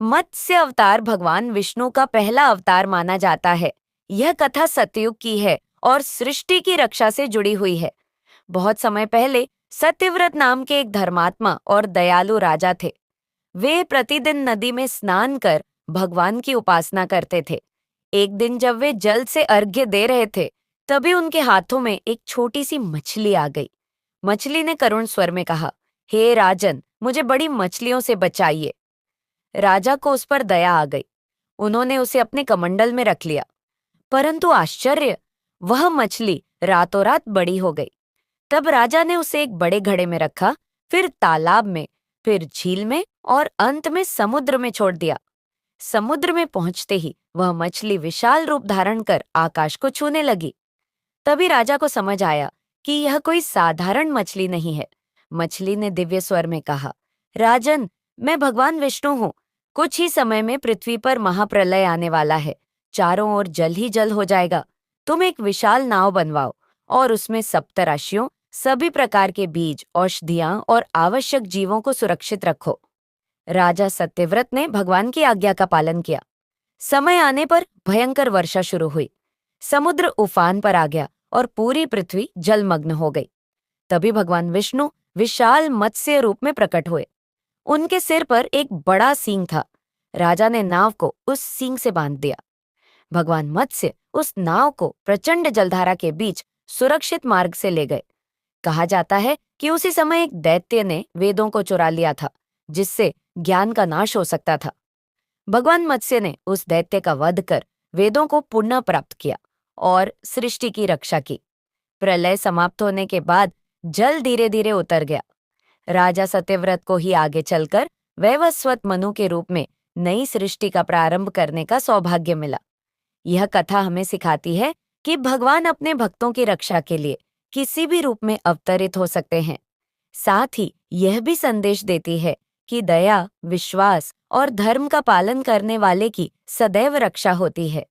मत्स्य अवतार भगवान विष्णु का पहला अवतार माना जाता है। यह कथा सतयुग की है और सृष्टि की रक्षा से जुड़ी हुई है। बहुत समय पहले सत्यव्रत नाम के एक धर्मात्मा और दयालु राजा थे। वे प्रतिदिन नदी में स्नान कर भगवान की उपासना करते थे। एक दिन जब वे जल से अर्घ्य दे रहे थे, तभी उनके हाथों में एक छोटी सी मछली आ गई। मछली ने करुण स्वर में कहा, हे राजन, मुझे बड़ी मछलियों से बचाइए। राजा को उस पर दया आ गई। उन्होंने उसे अपने कमंडल में रख लिया। परंतु आश्चर्य, वह मछली रातों रात बड़ी हो गई। तब राजा ने उसे एक बड़े घड़े में रखा, फिर तालाब में, फिर झील में और अंत में समुद्र में छोड़ दिया। समुद्र में पहुंचते ही वह मछली विशाल रूप धारण कर आकाश को छूने लगी। तभी राजा को समझ आया कि यह कोई साधारण मछली नहीं है। मछली ने दिव्य स्वर में कहा, राजन, मैं भगवान विष्णु हूँ। कुछ ही समय में पृथ्वी पर महाप्रलय आने वाला है। चारों ओर जल ही जल हो जाएगा। तुम एक विशाल नाव बनवाओ और उसमें सप्तराशियों, सभी प्रकार के बीज, औषधियां और आवश्यक जीवों को सुरक्षित रखो। राजा सत्यव्रत ने भगवान की आज्ञा का पालन किया। समय आने पर भयंकर वर्षा शुरू हुई। समुद्र उफान पर आ गया और पूरी पृथ्वी जलमग्न हो गई। तभी भगवान विष्णु विशाल मत्स्य रूप में प्रकट हुए। उनके सिर पर एक बड़ा सींग था। राजा ने नाव को उस सींग से बांध दिया। भगवान मत्स्य उस नाव को प्रचंड जलधारा के बीच सुरक्षित मार्ग से ले गए। कहा जाता है कि उसी समय एक दैत्य ने वेदों को चुरा लिया था, जिससे ज्ञान का नाश हो सकता था। भगवान मत्स्य ने उस दैत्य का वध कर वेदों को पुनः प्राप्त किया और सृष्टि की रक्षा की। प्रलय समाप्त होने के बाद जल धीरे धीरे उतर गया। राजा सत्यव्रत को ही आगे चलकर वैवस्वत मनु के रूप में नई सृष्टि का प्रारंभ करने का सौभाग्य मिला। यह कथा हमें सिखाती है कि भगवान अपने भक्तों की रक्षा के लिए किसी भी रूप में अवतरित हो सकते हैं। साथ ही यह भी संदेश देती है कि दया, विश्वास और धर्म का पालन करने वाले की सदैव रक्षा होती है।